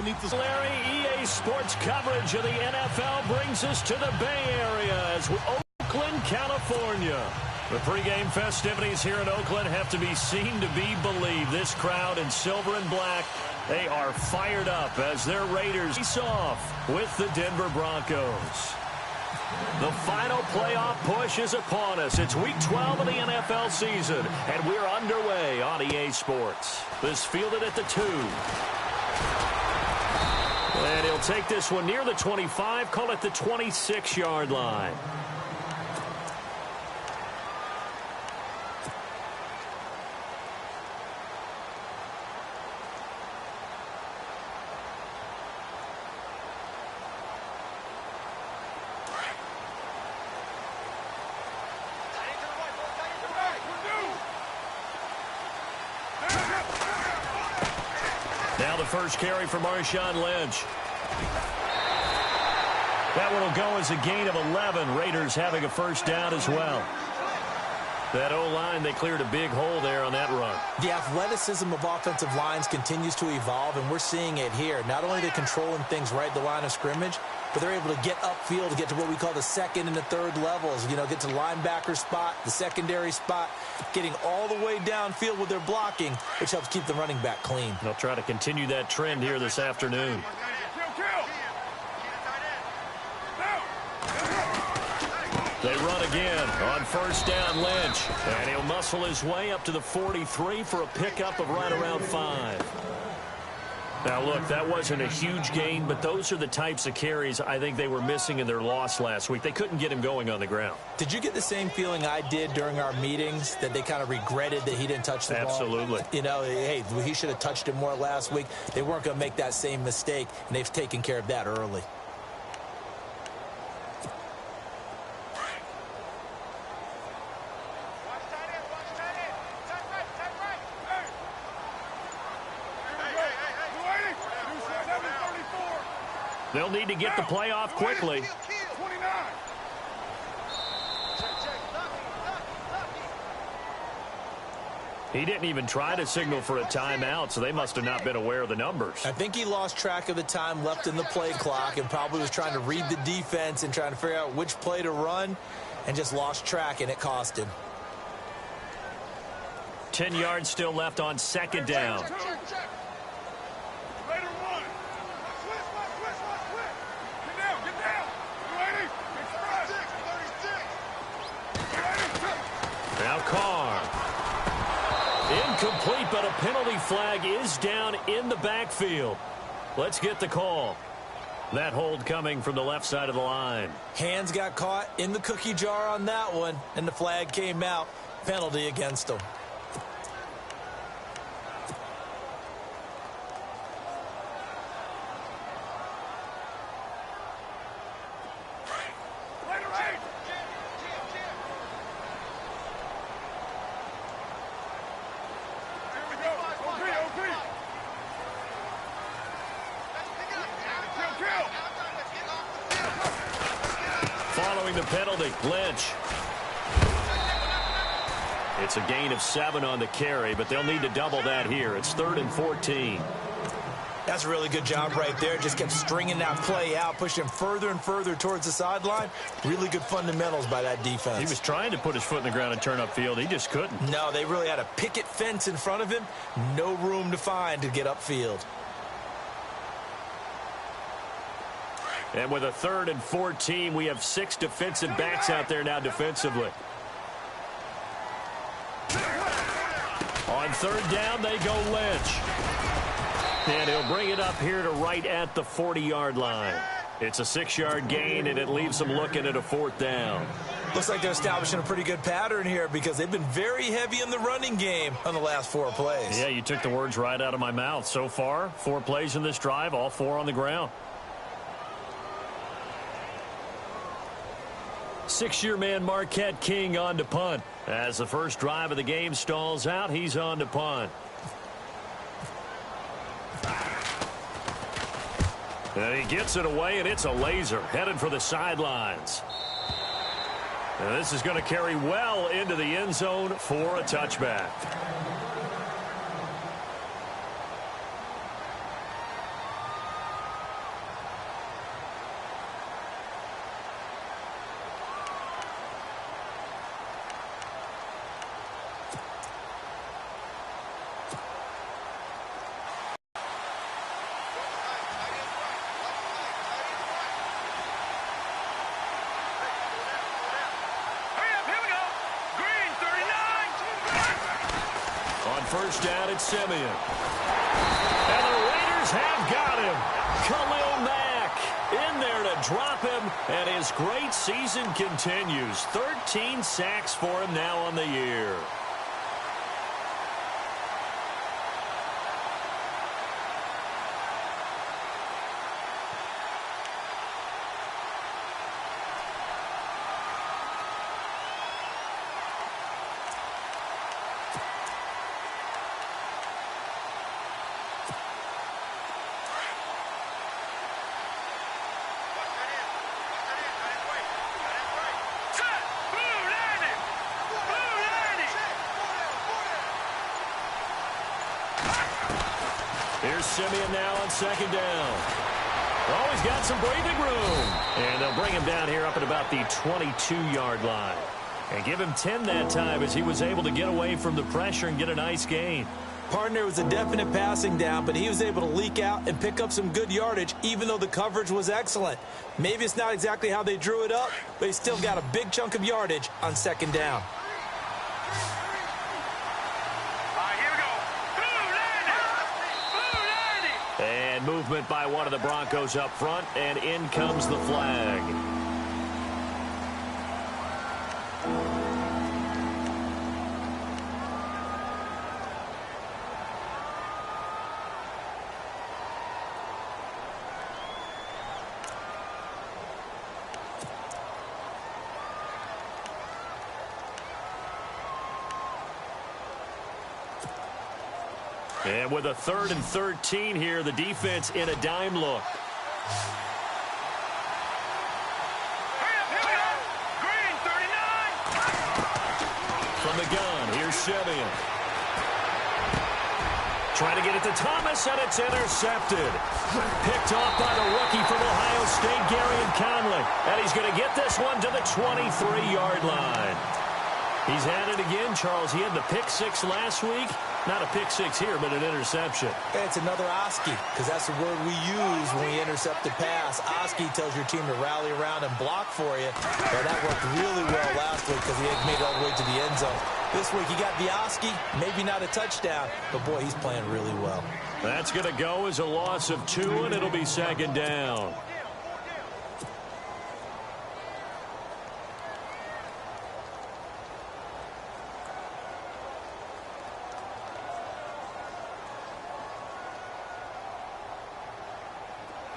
underneath the... Larry, EA Sports coverage of the NFL brings us to the Bay Area as Oakland, California. The pregame festivities here in Oakland have to be seen to be believed. This crowd in silver and black, they are fired up as their Raiders face off with the Denver Broncos. The final playoff push is upon us. It's week 12 of the NFL season, and we're underway on EA Sports. This fielded at the 2. And he'll take this one near the 25, call it the 26-yard line. Now the first carry for Marshawn Lynch. That one will go as a gain of 11. Raiders having a first down as well. That O-line, they cleared a big hole there on that run. The athleticism of offensive lines continues to evolve, and we're seeing it here. Not only are they controlling things right at the line of scrimmage, but they're able to get upfield to get to what we call the second and the third levels. You know, get to the linebacker spot, the secondary spot, getting all the way downfield with their blocking, which helps keep the running back clean. They'll try to continue that trend here this afternoon. They run again on first down, Lynch. And he'll muscle his way up to the 43 for a pickup of right around 5. Now, look, that wasn't a huge gain, but those are the types of carries I think they were missing in their loss last week. They couldn't get him going on the ground. Did you get the same feeling I did during our meetings, that they kind of regretted that he didn't touch the ball? Absolutely. You know, hey, he should have touched it more last week. They weren't going to make that same mistake, and they've taken care of that early. They'll need to get the play off quickly. He didn't even try to signal for a timeout, so they must have not been aware of the numbers. I think he lost track of the time left in the play clock and probably was trying to read the defense and trying to figure out which play to run and just lost track, and it cost him. 10 yards still left on second down. Now Carr. Incomplete, but a penalty flag is down in the backfield. Let's get the call. That hold coming from the left side of the line. Hands got caught in the cookie jar on that one, and the flag came out. Penalty against him. Following the penalty, Lynch. It's a gain of 7 on the carry, but they'll need to double that here. It's 3rd and 14. That's a really good job right there. Just kept stringing that play out, pushing further and further towards the sideline. Really good fundamentals by that defense. He was trying to put his foot in the ground and turn upfield. He just couldn't. No, they really had a picket fence in front of him. No room to find to get upfield. And with a 3rd and 14, we have 6 defensive backs out there now defensively. On 3rd down, they go Lynch. And he'll bring it up here to right at the 40-yard line. It's a 6-yard gain, and it leaves them looking at a 4th down. Looks like they're establishing a pretty good pattern here because they've been very heavy in the running game on the last 4 plays. Yeah, you took the words right out of my mouth. So far, 4 plays in this drive, all 4 on the ground. 6-year man Marquette King on to punt. As the first drive of the game stalls out, he's on to punt. And he gets it away, and it's a laser headed for the sidelines. And this is going to carry well into the end zone for a touchback. first down at Simeon. And the Raiders have got him. Khalil Mack in there to drop him, and his great season continues. 13 sacks for him now on the year. Here's Simeon now on second down. Oh, he's got some breathing room. And they'll bring him down here up at about the 22-yard line. And give him 10 that time as he was able to get away from the pressure and get a nice gain. Partner, was a definite passing down, but he was able to leak out and pick up some good yardage, even though the coverage was excellent. Maybe it's not exactly how they drew it up, but he still got a big chunk of yardage on second down. And movement by one of the Broncos up front, and in comes the flag. And with a 3rd and 13 here, the defense in a dime look. From the gun, here's Simeon. Trying to get it to Thomas, and it's intercepted. Picked off by the rookie from Ohio State, Garyon Conley. And he's going to get this one to the 23-yard line. He's had it again, Charles. He had the pick six last week. Not a pick six here, but an interception. It's another Oski, because that's the word we use when we intercept a pass. Oski tells your team to rally around and block for you. Well, that worked really well last week because he had made it all the way to the end zone. This week he got the Oski, maybe not a touchdown, but boy, he's playing really well. That's going to go as a loss of 2, and it'll be second down.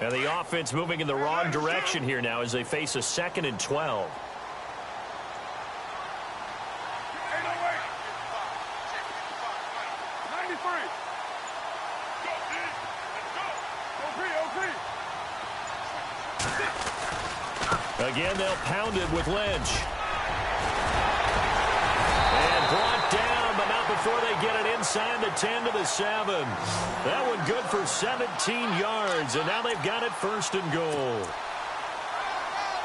And the offense moving in the wrong direction here now as they face a 2nd and 12. Again, they'll pound it with Lynch. And brought down, but not before they get it inside the 10 to the 7. That one good for 17 yards, and now they've got it 1st and goal.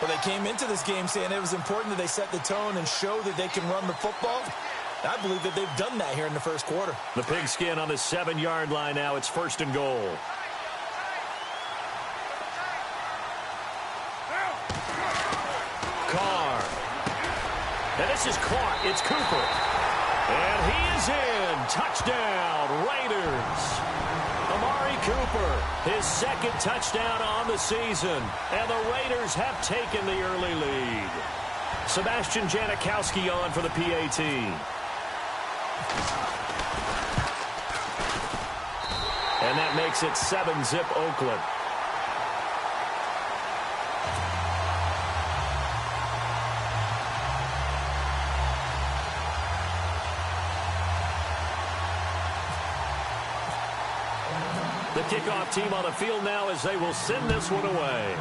Well, they came into this game saying it was important that they set the tone and show that they can run the football. I believe that they've done that here in the first quarter. The pigskin on the 7-yard line now. It's 1st and goal. Carr. And this is caught. It's Cooper. And he is in. Touchdown, Raiders. Amari Cooper, his 2nd touchdown on the season. And the Raiders have taken the early lead. Sebastian Janikowski on for the PAT. And that makes it 7-zip Oakland. The kickoff team on the field now as they will send this one away.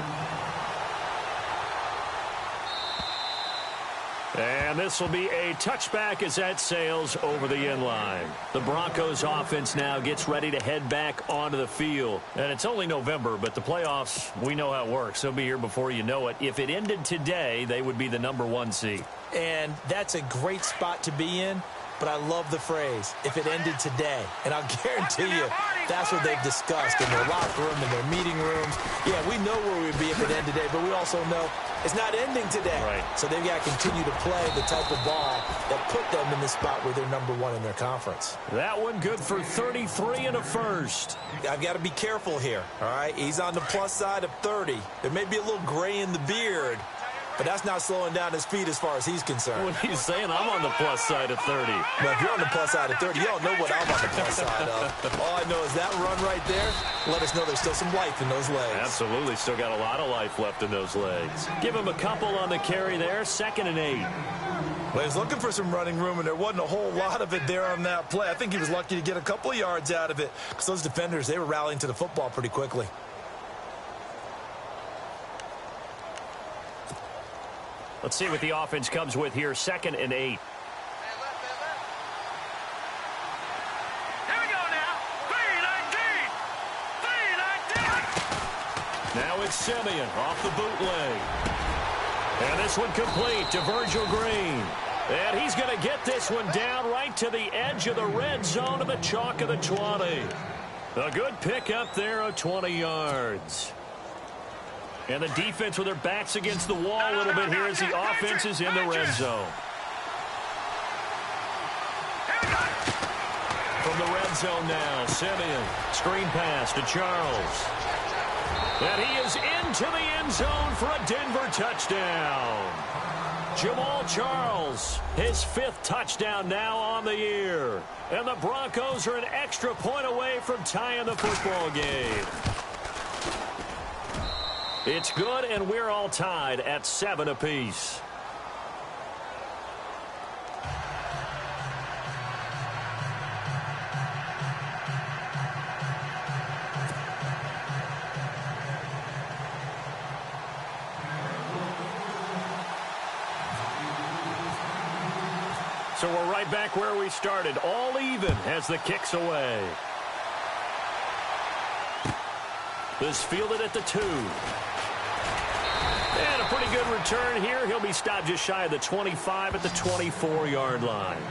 And this will be a touchback as that sails over the end line. The Broncos offense now gets ready to head back onto the field. And it's only November, but the playoffs, we know how it works. They'll be here before you know it. If it ended today, they would be the #1 seed. And that's a great spot to be in. But I love the phrase, if it ended today. And I'll guarantee you, that's what they've discussed in their locker room, in their meeting rooms. Yeah, we know where we'd be if it ended today, but we also know it's not ending today. Right. So they've got to continue to play the type of ball that put them in the spot where they're #1 in their conference. That one good for 33 and a first. I've got to be careful here, all right? He's on the plus side of 30. There may be a little gray in the beard, but that's not slowing down his feet as far as he's concerned. What he's saying, I'm on the plus side of 30. Well, if you're on the plus side of 30, you don't know what I'm on the plus side of. All I know is that run right there let us know there's still some life in those legs. Absolutely, still got a lot of life left in those legs. Give him a couple on the carry there, 2nd and 8. Well, he was looking for some running room, and there wasn't a whole lot of it there on that play. I think he was lucky to get a couple of yards out of it. Because those defenders, they were rallying to the football pretty quickly. Let's see what the offense comes with here, 2nd and 8. Here we go now. 3-19. Now it's Simeon off the bootleg. And this one complete to Virgil Green. And he's going to get this one down right to the edge of the red zone of the chalk of the 20. A good pick up there of 20 yards. And the defense with their backs against the wall a little bit here as the offense is in the red zone. From the red zone now, Simeon. Screen pass to Charles. And he is into the end zone for a Denver touchdown. Jamal Charles, his 5th touchdown now on the year. And the Broncos are an extra point away from tying the football game. It's good, and we're all tied at 7 apiece. So we're right back where we started, all even as the kick's away. This fielded at the 2. And a pretty good return here. He'll be stopped just shy of the 25 at the 24-yard line.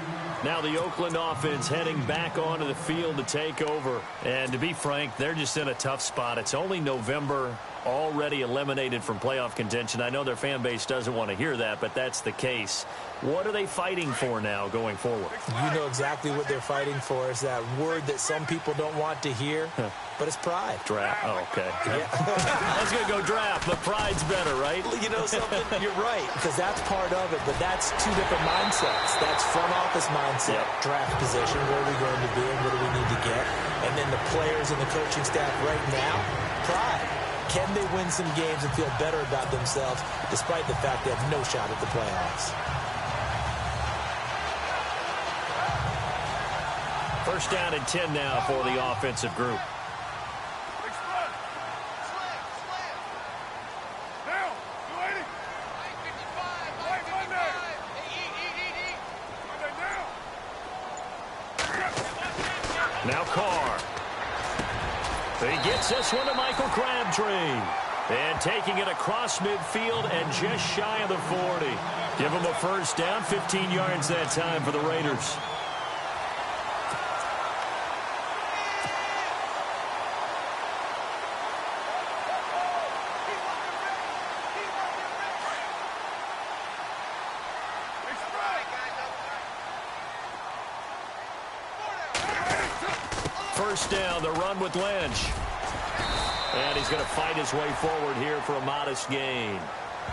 Now the Oakland offense heading back onto the field to take over. And to be frank, they're just in a tough spot. It's only November, already eliminated from playoff contention. I know their fan base doesn't want to hear that, but that's the case. What are they fighting for now going forward? You know exactly what they're fighting for. Is that word that some people don't want to hear, but it's pride. Draft. Oh, okay. Yeah. I was going to go draft, but pride's better, right? You know something? You're right, because that's part of it, but that's 2 different mindsets. That's front office mindset, draft position, where are we going to be and what do we need to get? And then the players and the coaching staff right now, pride. Can they win some games and feel better about themselves despite the fact they have no shot at the playoffs? First down and 10 now for the offensive group. Now Carr. He gets this one to Michael Crabtree. And taking it across midfield and just shy of the 40. Give him a first down, 15 yards that time for the Raiders. First down, the run with Lynch. And he's going to fight his way forward here for a modest gain.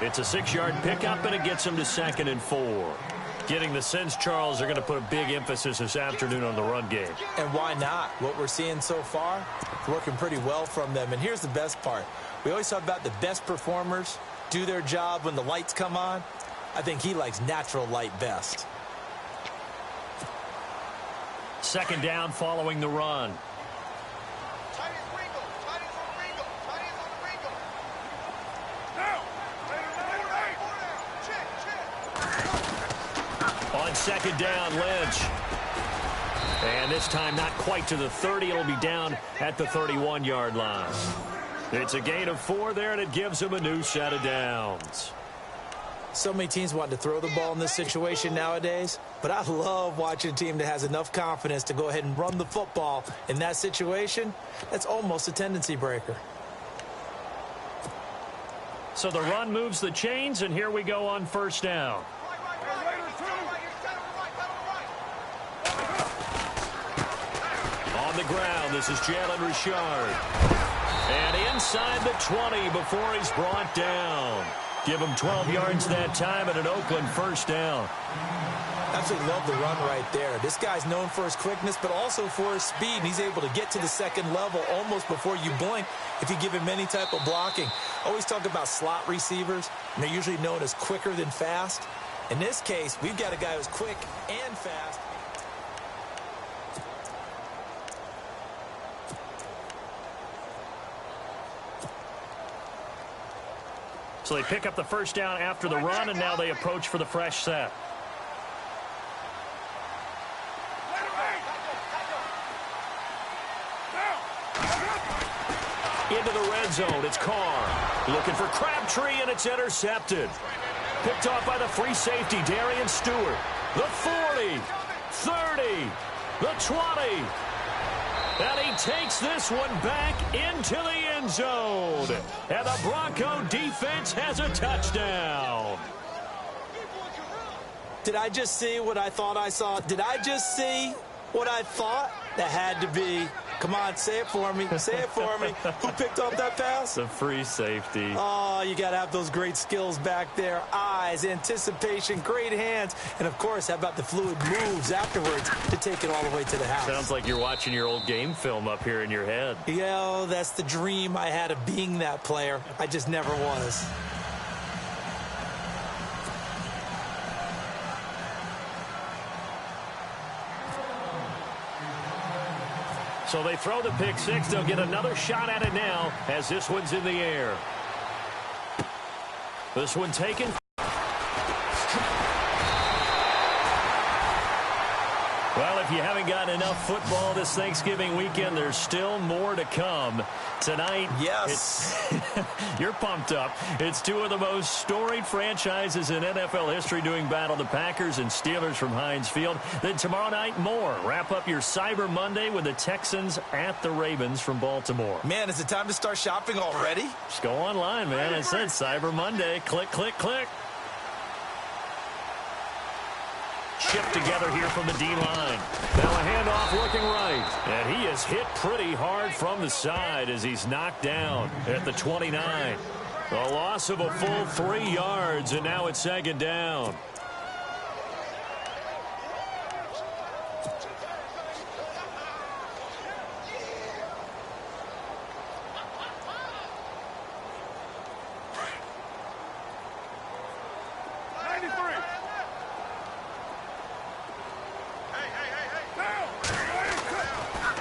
It's a 6-yard pickup, and it gets him to 2nd and 4. Getting the sense, Charles, are going to put a big emphasis this afternoon on the run game. And why not? What we're seeing so far, it's working pretty well from them. And here's the best part. We always talk about the best performers do their job when the lights come on. I think he likes natural light best. 2nd down following the run. On 2nd down, Lynch. And this time not quite to the 30. It'll be down at the 31-yard line. It's a gain of 4 there, and it gives him a new set of downs. So many teams want to throw the ball in this situation nowadays, but I love watching a team that has enough confidence to go ahead and run the football in that situation. That's almost a tendency breaker. So the run moves the chains, and here we go on first down. On the ground, this is Jalen Richard. And inside the 20 before he's brought down. Give him 12 yards that time and an Oakland first down. Absolutely love the run right there. This guy's known for his quickness, but also for his speed. And he's able to get to the second level almost before you blink if you give him any type of blocking. Always talk about slot receivers, and they're usually known as quicker than fast. In this case, we've got a guy who's quick and fast. So they pick up the first down after the run, and now they approach for the fresh set. Into the red zone, it's Carr. Looking for Crabtree, and it's intercepted. Picked off by the free safety, Darian Stewart. The 40, 30, the 20. And he takes this one back into the end zone. And the Bronco defense has a touchdown. Did I just see what I thought I saw? Did I just see what I thought? That had to be. Come on, say it for me. Say it for me. Who picked up that pass? The free safety. Oh, you got to have those great skills back there. Eyes, anticipation, great hands. And, of course, how about the fluid moves afterwards to take it all the way to the house? Sounds like you're watching your old game film up here in your head. Yeah, that's the dream I had of being that player. I just never was. So they throw the pick six. They'll get another shot at it now as this one's in the air. This one taken. Well, if you haven't gotten enough football this Thanksgiving weekend, there's still more to come. Tonight, yes, you're pumped up. It's two of the most storied franchises in NFL history doing battle, the Packers and Steelers from Heinz Field. Then tomorrow night, more. Wrap up your Cyber Monday with the Texans at the Ravens from Baltimore. Man, is it time to start shopping already? Just go online, man. I said Cyber Monday. Click, click, click. Chipped together here from the D-line. Now a handoff looking right. And he is hit pretty hard from the side as he's knocked down at the 29. A loss of a full 3 yards, and now it's second down.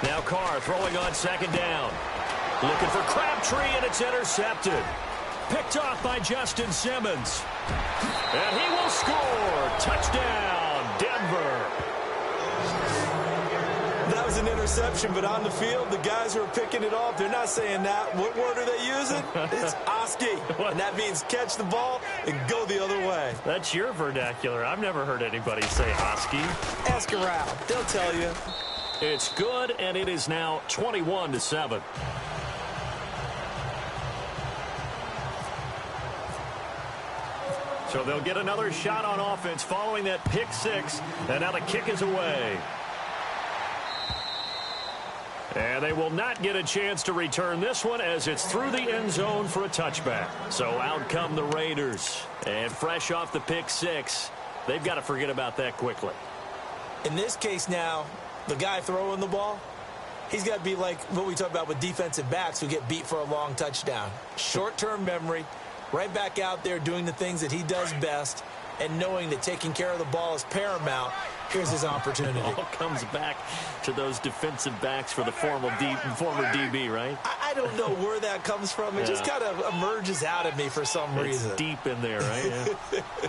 Now Carr throwing on second down. Looking for Crabtree, and it's intercepted. Picked off by Justin Simmons. And he will score. Touchdown, Denver. That was an interception, but on the field, the guys who are picking it off, they're not saying that. What word are they using? It's Oski. And that means catch the ball and go the other way. That's your vernacular. I've never heard anybody say Oski. Ask around. They'll tell you. It's good, and it is now 21-7. So they'll get another shot on offense following that pick six, and now the kick is away. And they will not get a chance to return this one as it's through the end zone for a touchback. So out come the Raiders. And fresh off the pick six, they've got to forget about that quickly. In this case now, the guy throwing the ball, he's got to be like what we talk about with defensive backs who get beat for a long touchdown. Short-term memory, right back out there doing the things that he does best, and knowing that taking care of the ball is paramount. Here's his opportunity. It all comes back to those defensive backs for the former DB, right? I don't know where that comes from. It just kind of emerges out of me for some reason. It's deep in there, right? Yeah.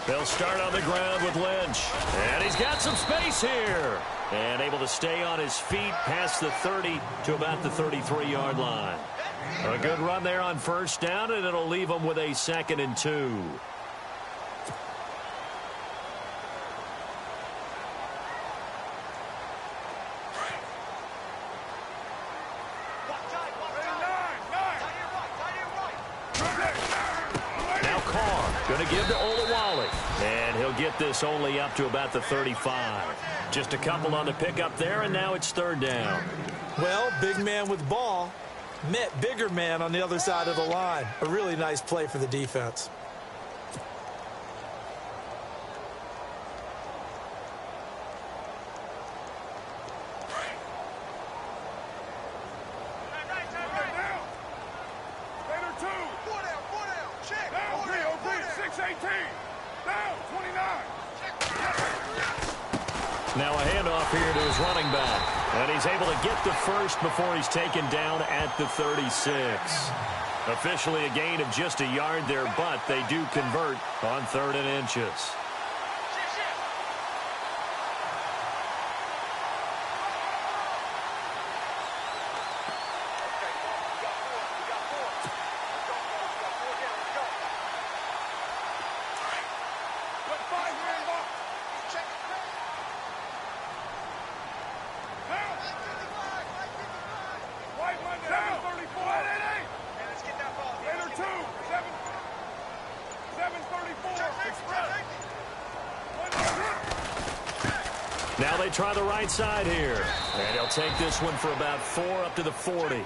They'll start on the ground with Lynch. And he's got some space here. And able to stay on his feet past the 30 to about the 33-yard line. A good run there on first down, and it'll leave them with a 2nd and 2. Going to give to Olawale. And he'll get this only up to about the 35. Just a couple on the pickup there, and now it's third down. Well, big man with ball met bigger man on the other side of the line. A really nice play for the defense. Now a handoff here to his running back. And he's able to get the first before he's taken down at the 36. Officially a gain of just a yard there, but they do convert on 3rd and inches. Now they try the right side here. And he'll take this one for about 4 up to the 40.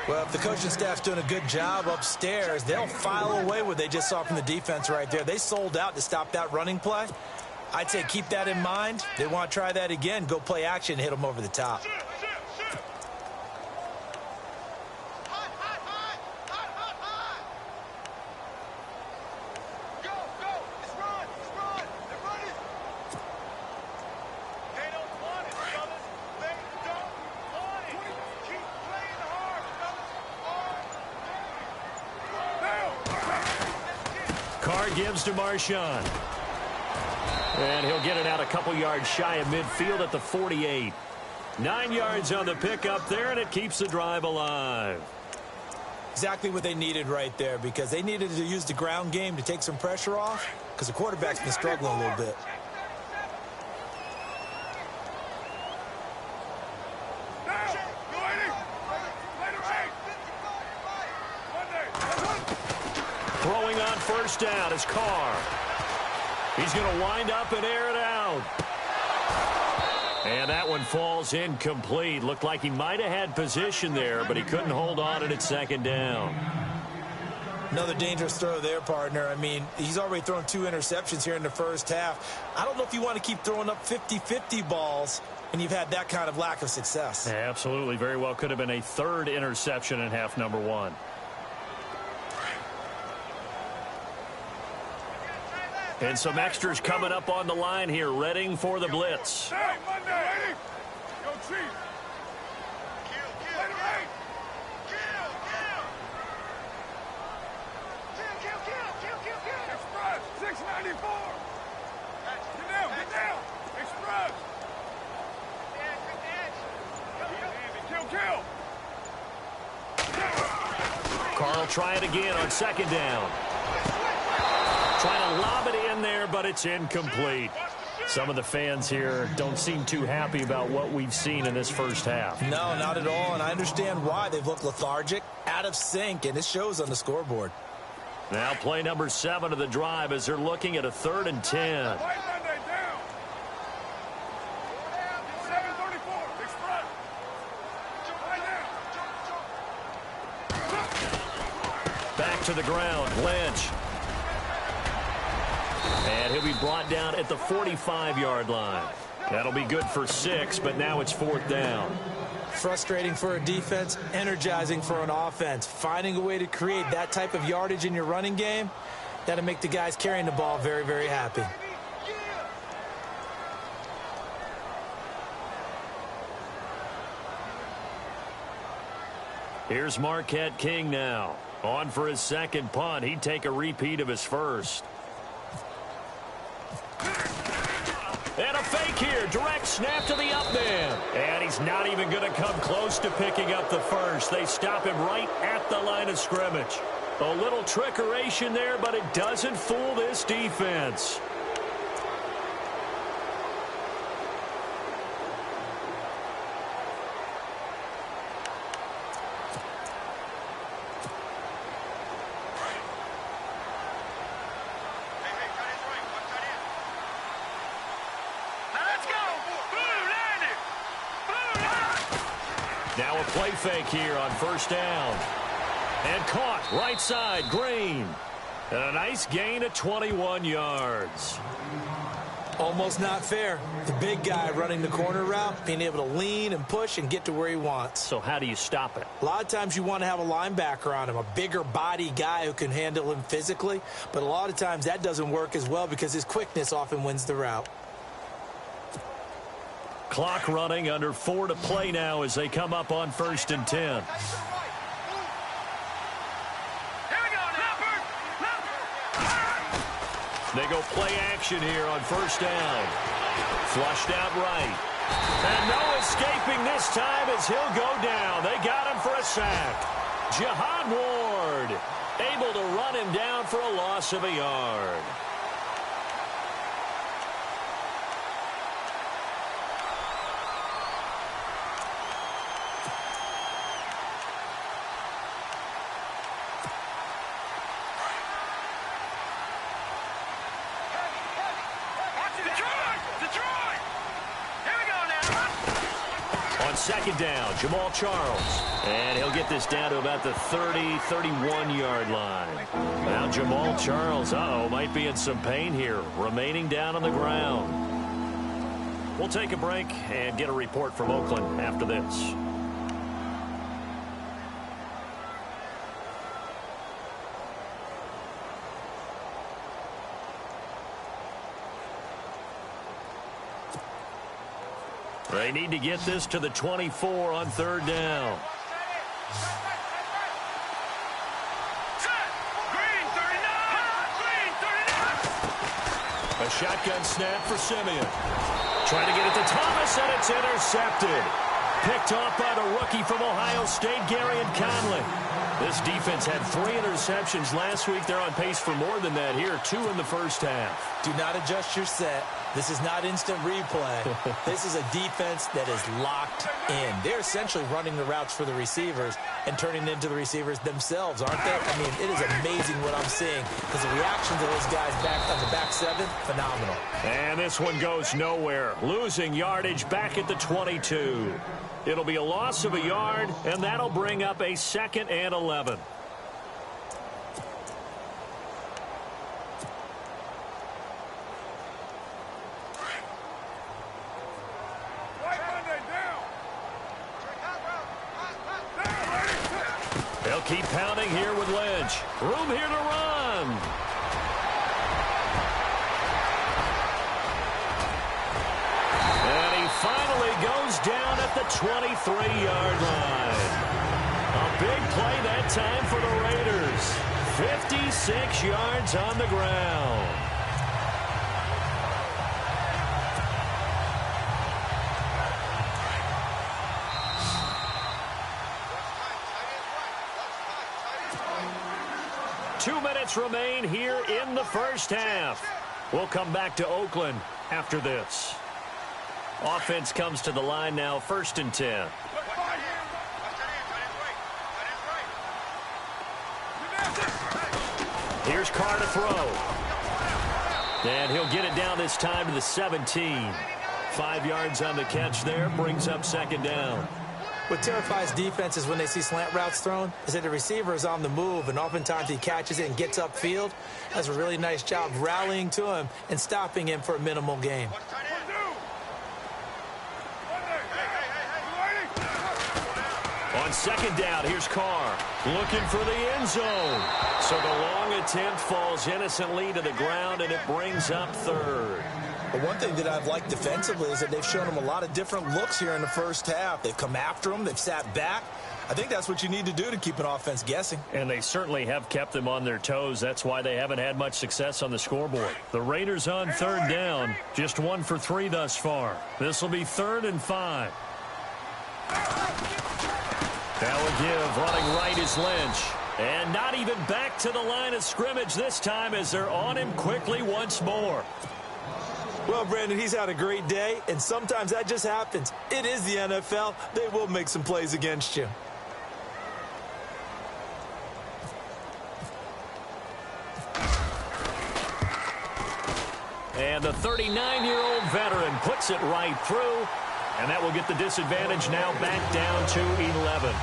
Well, if the coaching staff's doing a good job upstairs, they'll file away what they just saw from the defense right there. They sold out to stop that running play. I'd say keep that in mind. They want to try that again. Go play action, hit them over the top. Gives to Marshawn. And he'll get it out a couple yards shy of midfield at the 48. 9 yards on the pickup there, and it keeps the drive alive. Exactly what they needed right there, because they needed to use the ground game to take some pressure off, because the quarterback's been struggling a little bit. Throwing on first down is Carr. He's going to wind up and air it out. And that one falls incomplete. Looked like he might have had position there, but he couldn't hold on at second down. Another dangerous throw there, partner. I mean, he's already thrown 2 interceptions here in the first half. I don't know if you want to keep throwing up 50-50 balls and you've had that kind of lack of success. Yeah, absolutely. Very well could have been a 3rd interception in half number 1. And some extras coming up on the line here, readying for the blitz. Hey, Monday! Go Chief! Kill! Express! 694! Get down! Express! Kill! Carl try it again on second down. Trying to lob it in there, but it's incomplete. Some of the fans here don't seem too happy about what we've seen in this first half. No, not at all, and I understand why. They've looked lethargic, out of sync, and it shows on the scoreboard. Now play number 7 of the drive as they're looking at a 3rd and 10. Back to the ground, Lynch. And he'll be brought down at the 45-yard line. That'll be good for 6, but now it's 4th down. Frustrating for a defense, energizing for an offense. Finding a way to create that type of yardage in your running game, that'll make the guys carrying the ball very, very happy. Here's Marquette King now. On for his second punt. He'd take a repeat of his first. And a fake here. Direct snap to the up man. And he's not even going to come close to picking up the first. They stop him right at the line of scrimmage. A little trickeration there, but it doesn't fool this defense. Now a play fake here on first down. And caught right side, Green. And a nice gain of 21 yards. Almost not fair. The big guy running the corner route, being able to lean and push and get to where he wants. So how do you stop it? A lot of times you want to have a linebacker on him, a bigger body guy who can handle him physically. But a lot of times that doesn't work as well because his quickness often wins the route. Clock running, under 4 to play now as they come up on 1st and 10. They go play action here on first down. Flushed out right. And no escaping this time as he'll go down. They got him for a sack. Jihad Ward able to run him down for a loss of a yard. Second down, Jamal Charles. And he'll get this down to about the 30, 31-yard line. Now Jamal Charles, might be in some pain here, remaining down on the ground. We'll take a break and get a report from Oakland after this. They need to get this to the 24 on 3rd down. A shotgun snap for Simeon. Trying to get it to Thomas, and it's intercepted. Picked off by the rookie from Ohio State, Garyon Conley. This defense had 3 interceptions last week. They're on pace for more than that here, 2 in the first half. Do not adjust your set. This is not instant replay. This is a defense that is locked in. They're essentially running the routes for the receivers and turning it into the receivers themselves, aren't they? I mean, it is amazing what I'm seeing because the reactions of those guys back on the back 7, phenomenal. And this one goes nowhere. Losing yardage back at the 22. It'll be a loss of a yard, and that'll bring up a 2nd and 11. They'll keep pounding here with Lynch. Room here to run. And he finally goes down at the 23-yard line. A big play that time for the Raiders. 56 yards on the ground. Two minutes remain here in the first half. We'll come back to Oakland after this. Offense comes to the line now, 1st and 10. Here's Carr to throw. And he'll get it down this time to the 17. 5 yards on the catch there, brings up 2nd down. What terrifies defenses when they see slant routes thrown is that the receiver is on the move, and oftentimes he catches it and gets upfield. Does a really nice job rallying to him and stopping him for a minimal gain. On 2nd down, here's Carr looking for the end zone. So the long attempt falls innocently to the ground, and it brings up 3rd. But one thing that I've liked defensively is that they've shown him a lot of different looks here in the first half. They've come after him. They've sat back. I think that's what you need to do to keep an offense guessing. And they certainly have kept them on their toes. That's why they haven't had much success on the scoreboard. The Raiders on 3rd down, just 1 for 3 thus far. This will be 3rd and 5. That will give. Running right is Lynch. And not even back to the line of scrimmage this time as they're on him quickly once more. Well, Brandon, he's had a great day, and sometimes that just happens. It is the NFL. They will make some plays against you. And the 39-year-old veteran puts it right through. And that will get the disadvantage now back down to 11.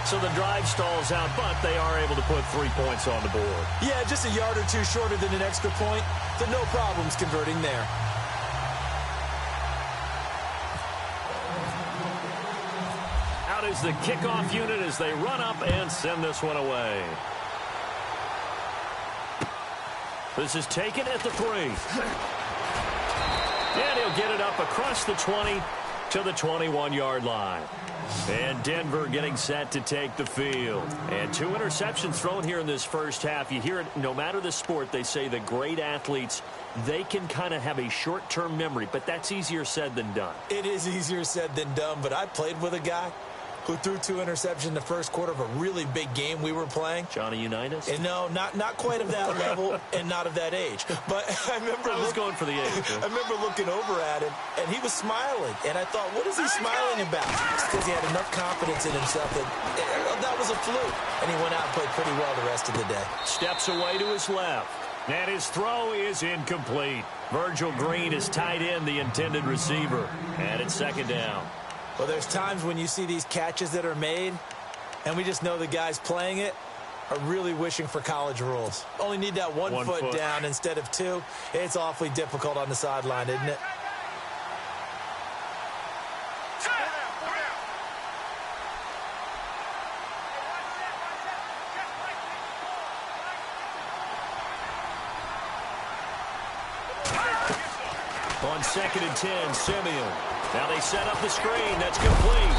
So the drive stalls out, but they are able to put 3 points on the board. Yeah, just a yard or two shorter than an extra point, so no problems converting there. Out is the kickoff unit as they run up and send this one away. This is taken at the 3. And he'll get it up across the 20 to the 21-yard line. And Denver getting set to take the field. And 2 interceptions thrown here in this first half. You hear it, no matter the sport, they say the great athletes, they can kind of have a short-term memory, but that's easier said than done. It is easier said than done, but I played with a guy who threw 2 interceptions in the first quarter of a really big game we were playing. Johnny Unitas? And no, not quite of that level and not of that age. But I remember I was going for the age. I remember looking over at him, and he was smiling. And I thought, what is he smiling about? It's because he had enough confidence in himself that was a fluke. And he went out and played pretty well the rest of the day. Steps away to his left. And his throw is incomplete. Virgil Green is tied in the intended receiver. And it's second down. Well, there's times when you see these catches that are made, and we just know the guys playing it are really wishing for college rules. Only need that one foot down instead of 2. It's awfully difficult on the sideline, isn't it? On 2nd and 10, Simeon. Now they set up the screen. That's complete.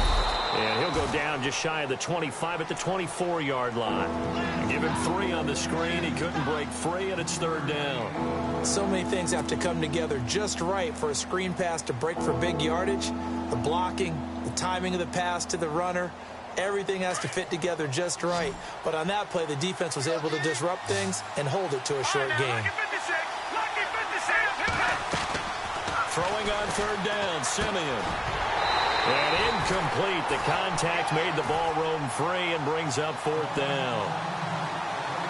And he'll go down just shy of the 25 at the 24-yard line. Give him 3 on the screen. He couldn't break free, and it's 3rd down. So many things have to come together just right for a screen pass to break for big yardage. The blocking, the timing of the pass to the runner, everything has to fit together just right. But on that play, the defense was able to disrupt things and hold it to a short game. Throwing on 3rd down, Simeon. And incomplete. The contact made the ball roam free and brings up 4th down.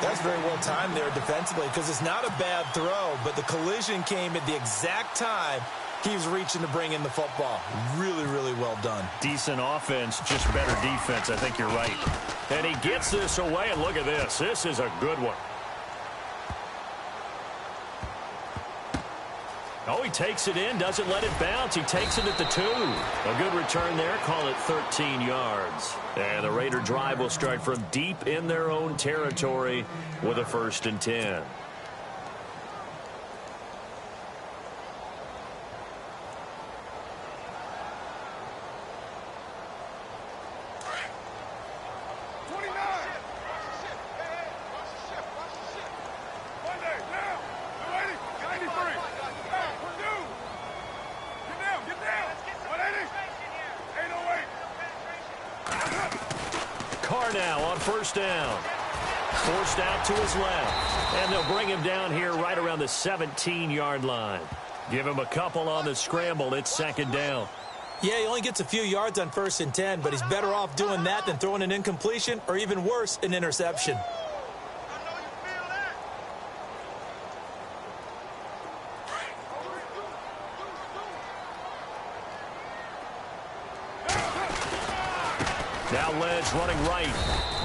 That's very well timed there defensively because it's not a bad throw, but the collision came at the exact time he was reaching to bring in the football. Really, really well done. Decent offense, just better defense. I think you're right. And he gets this away, and look at this. This is a good one. Oh, he takes it in, doesn't let it bounce. He takes it at the 2. A good return there. Call it 13 yards. And the Raider drive will start from deep in their own territory with a 1st and 10. Now on 1st down. Forced out to his left. And they'll bring him down here right around the 17-yard line. Give him a couple on the scramble. It's 2nd down. Yeah, he only gets a few yards on 1st and 10, but he's better off doing that than throwing an incompletion or even worse, an interception. Now Ledge running right.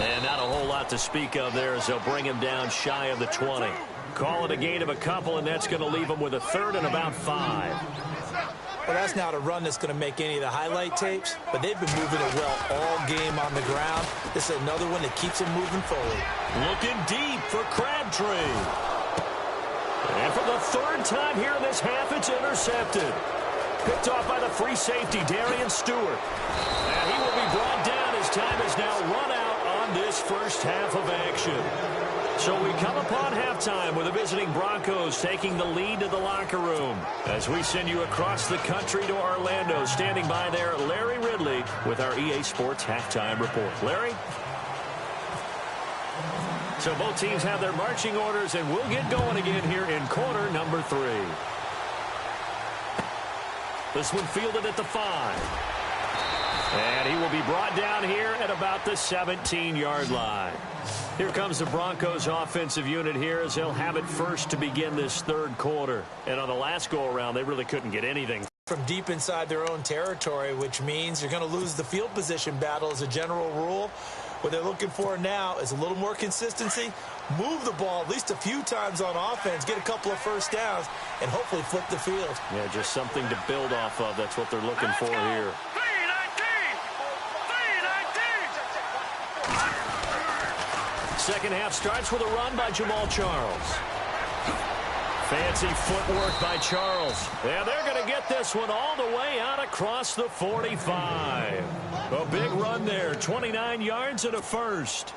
And not a whole lot to speak of there as they'll bring him down shy of the 20. Call it a gain of a couple, and that's going to leave him with a 3rd and about 5. Well, that's not a run that's going to make any of the highlight tapes, but they've been moving it well all game on the ground. This is another one that keeps them moving forward. Looking deep for Crabtree. And for the 3rd time here in this half, it's intercepted. Picked off by the free safety, Darian Stewart. And he will be brought down. His time is now run out on this first half of action. So we come upon halftime with the visiting Broncos taking the lead to the locker room. As we send you across the country to Orlando, standing by there, Larry Ridley with our EA Sports Halftime Report. Larry? So both teams have their marching orders, and we'll get going again here in quarter number 3. This one fielded at the 5. And he will be brought down here at about the 17-yard line. Here comes the Broncos offensive unit here as they'll have it first to begin this 3rd quarter. And on the last go-around, they really couldn't get anything from deep inside their own territory, which means you're going to lose the field position battle as a general rule. What they're looking for now is a little more consistency, move the ball at least a few times on offense, get a couple of first downs, and hopefully flip the field. Yeah, just something to build off of. That's what they're looking for here. Second half starts with a run by Jamal Charles. Fancy footwork by Charles. And they're going to get this one all the way out across the 45. A big run there, 29 yards and a first.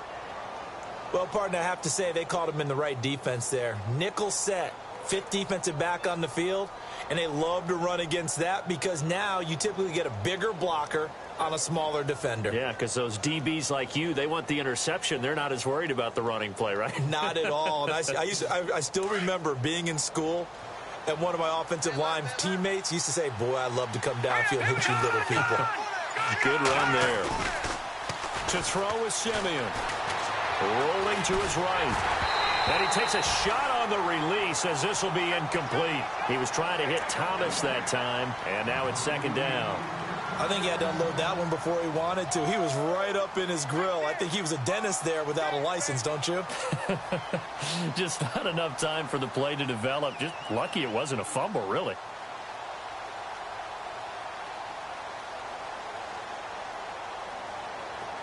Well, partner, I have to say they called him in the right defense there. Nickel set, fifth defensive back on the field, and they love to run against that because now you typically get a bigger blocker on a smaller defender. Yeah, because those DBs like you, they want the interception. They're not as worried about the running play, right? Not at all. And I still remember being in school, and one of my offensive line teammates used to say, boy, I'd love to come downfield and hit you little people. Good run there. To throw is Simeon. Rolling to his right. And he takes a shot on the release as this will be incomplete. He was trying to hit Thomas that time, and now it's second down. I think he had to unload that one before he wanted to. He was right up in his grill. I think he was a dentist there without a license, don't you? Just not enough time for the play to develop. Just lucky it wasn't a fumble, really.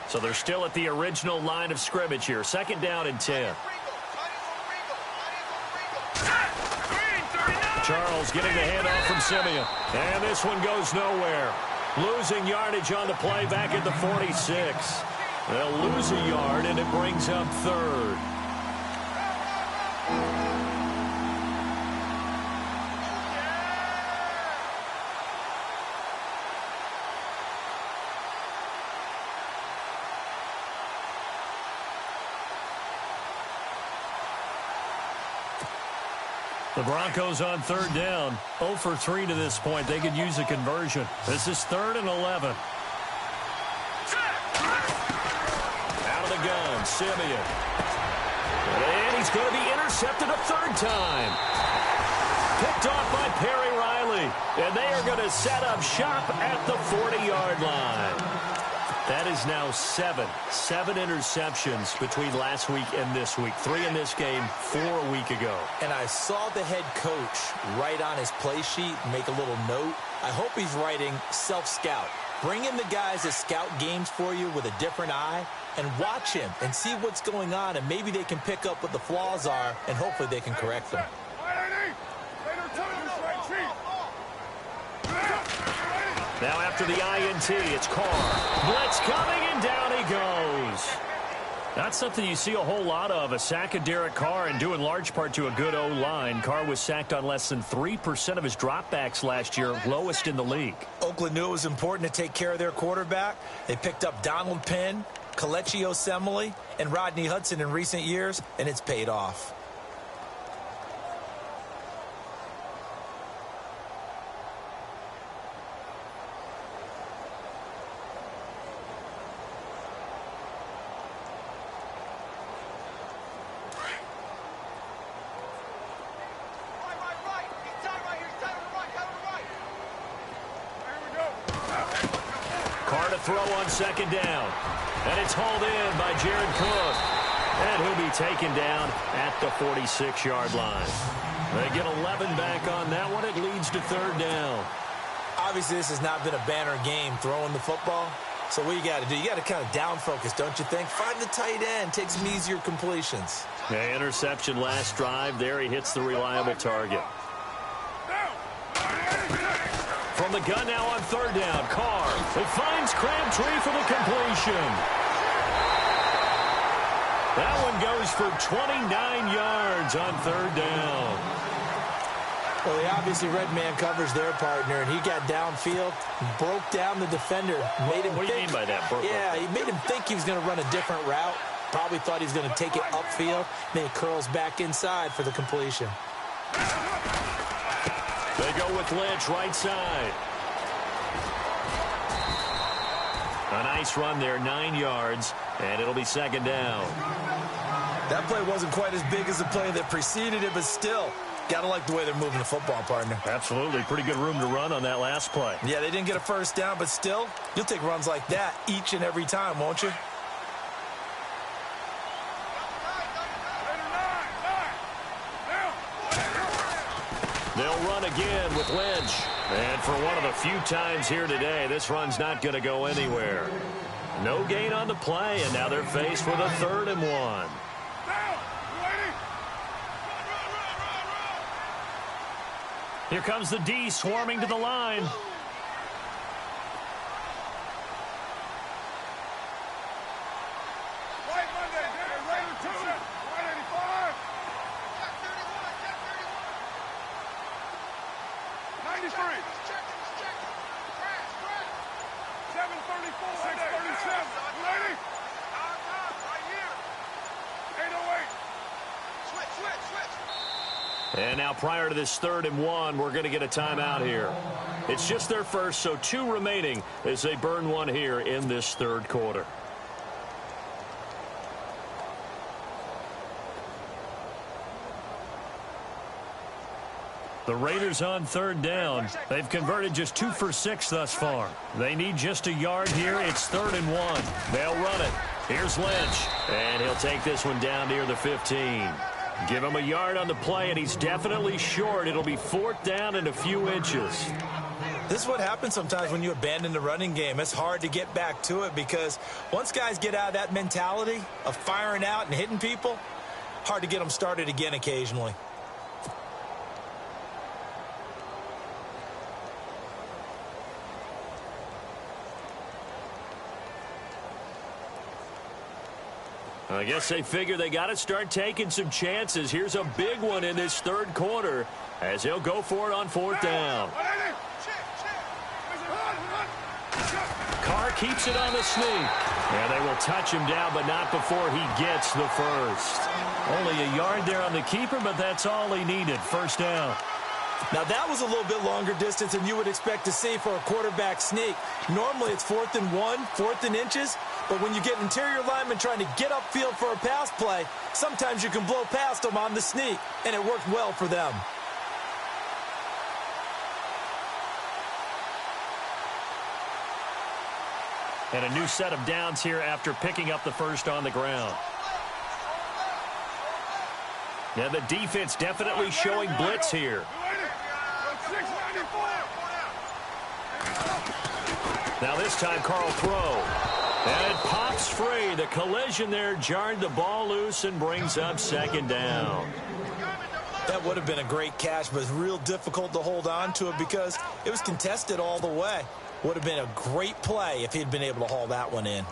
So they're still at the original line of scrimmage here. Second down and 10. Charles getting the handoff from Simeon. And this one goes nowhere. Losing yardage on the play back at the 46. They'll lose a yard, and it brings up third. The Broncos on third down. 0 for 3 to this point. They could use a conversion. This is 3rd and 11. Out of the gun, Simeon. And he's going to be intercepted a third time. Picked off by Perry Riley. And they are going to set up shop at the 40-yard line. That is now 7 interceptions between last week and this week. 3 in this game, 4 a week ago. And I saw the head coach write on his play sheet, make a little note. I hope he's writing self-scout. Bring in the guys that scout games for you with a different eye and watch him and see what's going on, and maybe they can pick up what the flaws are, and hopefully they can correct them. Now after the INT, it's Carr. Blitz coming, and down he goes. That's something you see a whole lot of, a sack of Derek Carr, and due in large part to a good O-line. Carr was sacked on less than 3% of his dropbacks last year, lowest in the league. Oakland knew it was important to take care of their quarterback. They picked up Donald Penn, Kelechi Osemele, and Rodney Hudson in recent years, and it's paid off. Throw on second down. And it's hauled in by Jared Cook. And he'll be taken down at the 46-yard line. They get 11 back on that one. It leads to third down. Obviously, this has not been a banner game throwing the football. So what you got to do, you got to kind of down focus, don't you think? Find the tight end, take some easier completions. Yeah, interception last drive. There he hits the reliable target. From the gun now on third down, Carr. He finds Crabtree for the completion. That one goes for 29 yards on third down. Well, he obviously red man covers their partner, and he got downfield, broke down the defender, made him What do you mean by that? Yeah, he made him think he was going to run a different route. Probably thought he was going to take it upfield. Then he curls back inside for the completion. They go with Lynch right side. A nice run there, 9 yards, and it'll be second down. That play wasn't quite as big as the play that preceded it, but still, Gotta like the way they're moving the football, partner. Absolutely. Pretty good room to run on that last play. Yeah, they didn't get a first down, but still, you'll take runs like that each and every time, won't you? They'll run again with Lynch. And for one of the few times here today, this run's not going to go anywhere. No gain on the play, and now they're faced with a 3rd and 1. Here comes the D swarming to the line. White Monday, Raider 2, 185. 93. 734. 637. Ready? Right here. 808. Switch. And now prior to this 3rd and 1, we're going to get a timeout here. It's just their first, so 2 remaining as they burn one here in this 3rd quarter. The Raiders on 3rd down. They've converted just 2 for 6 thus far. They need just a yard here. It's 3rd and 1. They'll run it. Here's Lynch, and he'll take this one down near the 15. Give him a yard on the play, and he's definitely short. It'll be 4th down and a few inches. This is what happens sometimes when you abandon the running game. It's hard to get back to it because once guys get out of that mentality of firing out and hitting people, hard to get them started again occasionally. I guess they figure they got to start taking some chances. Here's a big one in this 3rd quarter as he'll go for it on 4th down. Carr keeps it on the sneak. And they will touch him down, but not before he gets the first. Only a yard there on the keeper, but that's all he needed. 1st down. Now, that was a little bit longer distance than you would expect to see for a quarterback sneak. Normally, it's 4th and 1, 4th and inches. But when you get interior linemen trying to get upfield for a pass play, sometimes you can blow past them on the sneak, and it worked well for them. And a new set of downs here after picking up the first on the ground. Now the defense definitely showing blitz here. Now this time Carl throw. And it pops free. The collision there jarred the ball loose and brings up 2nd down. That would have been a great catch, but it's real difficult to hold on to it because it was contested all the way. Would have been a great play if he'd been able to haul that one in.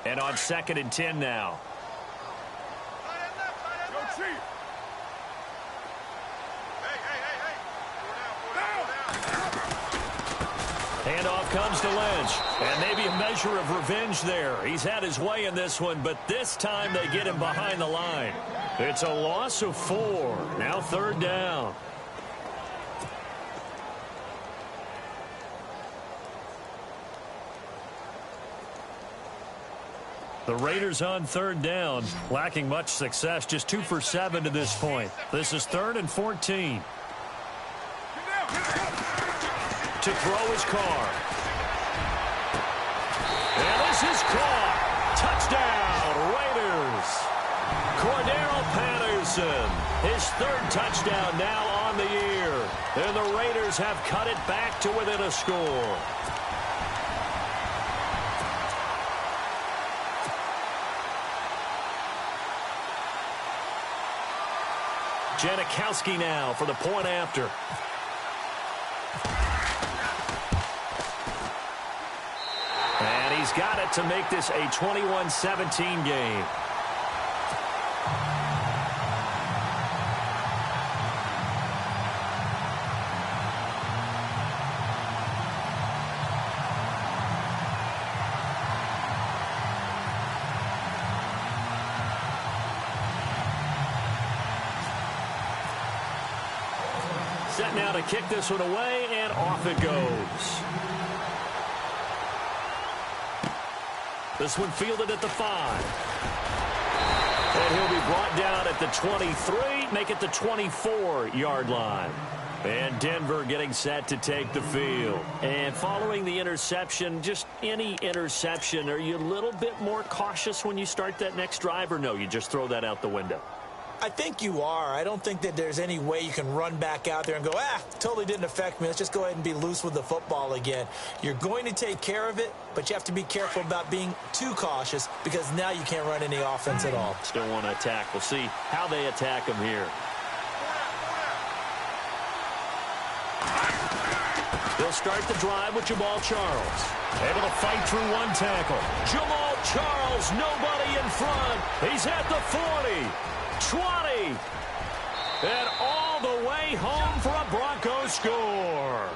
And on 2nd and 10 now. Handoff comes to Lynch. And maybe a measure of revenge there. He's had his way in this one, but this time they get him behind the line. It's a loss of 4. Now 3rd down. The Raiders on 3rd down, lacking much success, just 2 for 7 to this point. This is 3rd and 14. To throw his Carr. And this is caught. Touchdown, Raiders. Cordero Patterson, his 3rd touchdown now on the year. And the Raiders have cut it back to within a score. Janikowski now for the point after. And he's got it to make this a 21-17 game. set now to kick this one away, and off it goes. This one fielded at the 5. And he'll be brought down at the 23, make it the 24-yard line. And Denver getting set to take the field. And following the interception, just any interception, are you a little bit more cautious when you start that next drive, or no, you just throw that out the window? I think you are. I don't think that there's any way you can run back out there and go, totally didn't affect me. Let's just go ahead and be loose with the football again. You're going to take care of it, but you have to be careful about being too cautious because now you can't run any offense at all. Still want to attack. We'll see how they attack him here. They'll start the drive with Jamal Charles. Able to fight through one tackle. Jamal Charles, nobody in front. He's at the 40. 20, and all the way home for a Broncos score.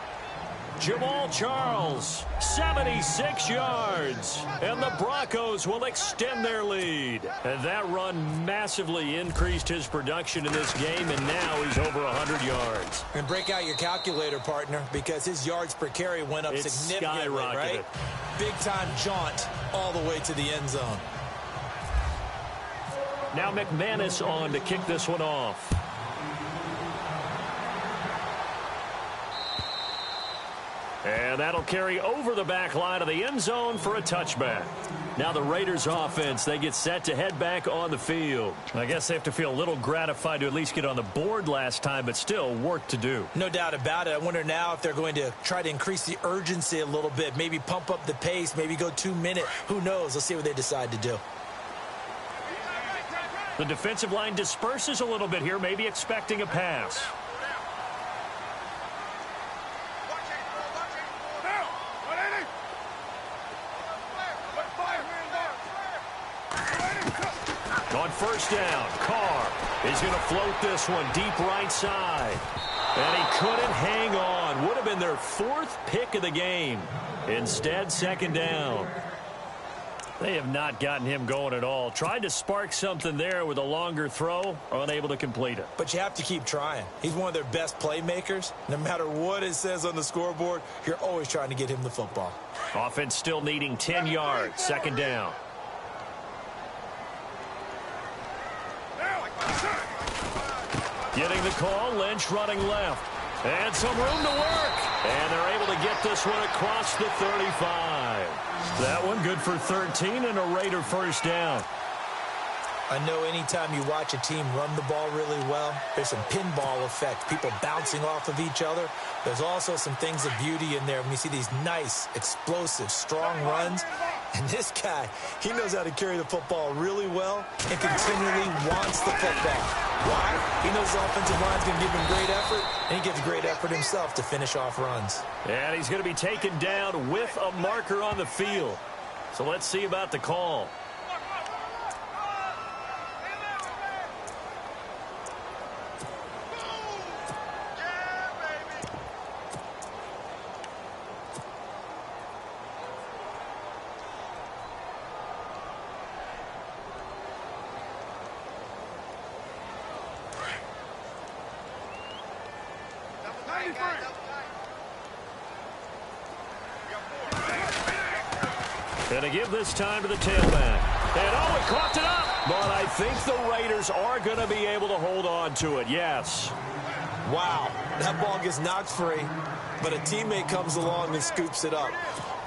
Jamal Charles, 76 yards, and the Broncos will extend their lead. And that run massively increased his production in this game, and now he's over 100 yards. And break out your calculator, partner, because his yards per carry went up significantly, right? Big-time jaunt all the way to the end zone. Now McManus on to kick this one off. And that'll carry over the back line of the end zone for a touchback. Now the Raiders offense, they get set to head back on the field. I guess they have to feel a little gratified to at least get on the board last time, but still work to do. No doubt about it. I wonder now if they're going to try to increase the urgency a little bit, maybe pump up the pace, maybe go 2-minute. Who knows? Let's see what they decide to do. The defensive line disperses a little bit here, maybe expecting a pass. On first down, Carr is going to float this one deep right side. And he couldn't hang on. Would have been their 4th pick of the game. Instead, second down. They have not gotten him going at all. Tried to spark something there with a longer throw, unable to complete it. But you have to keep trying. He's one of their best playmakers. No matter what it says on the scoreboard, you're always trying to get him the football. Offense still needing 10 yards. Second down. Getting the call, Lynch running left. And some room to work. And they're able to get this one across the 35. That one good for 13 and a Raider first down. I know anytime you watch a team run the ball really well, there's some pinball effect, people bouncing off of each other. There's also some things of beauty in there when you see these nice, explosive, strong runs. And this guy, he knows how to carry the football really well and continually wants the football. Why? He knows the offensive line's going to give him great effort, and he gives great effort himself to finish off runs. And he's going to be taken down with a marker on the field. So let's see about the call. And to give this time to the tailback. And it coughed it up. But I think the Raiders are going to be able to hold on to it, yes. Wow, that ball gets knocked free, but a teammate comes along and scoops it up.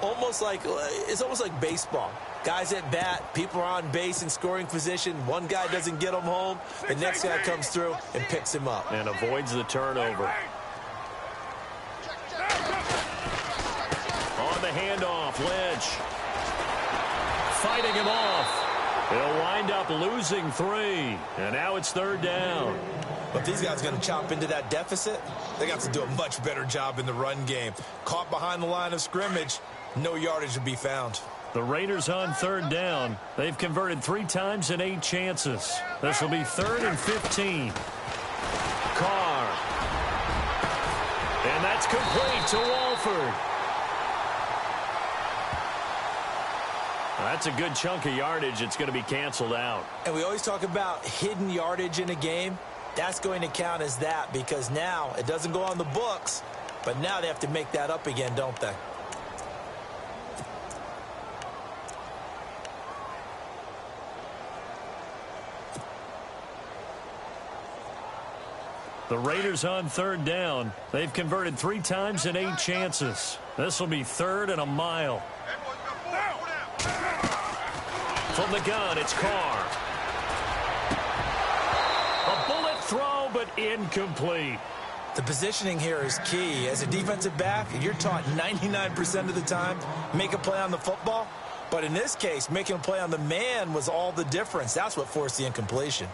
It's almost like baseball. Guys at bat, people are on base in scoring position. One guy doesn't get him home. The next guy comes through and picks him up. And avoids the turnover. On the handoff, Lynch. Fighting him off. He'll wind up losing 3. And now it's third down. But these guys are going to chop into that deficit. They got to do a much better job in the run game. Caught behind the line of scrimmage, no yardage to be found. The Raiders on third down. They've converted 3 times in 8 chances. This will be 3rd and 15. Carr. And that's complete to Walford. That's a good chunk of yardage. It's going to be canceled out. And we always talk about hidden yardage in a game. That's going to count as that because now it doesn't go on the books, but now they have to make that up again, don't they? The Raiders on third down. They've converted 3 times in 8 chances. This will be 3rd and a mile. From the gun, it's Carr. A bullet throw, but incomplete. The positioning here is key. As a defensive back, you're taught 99% of the time, make a play on the football. But in this case, making a play on the man was all the difference. That's what forced the incompletion.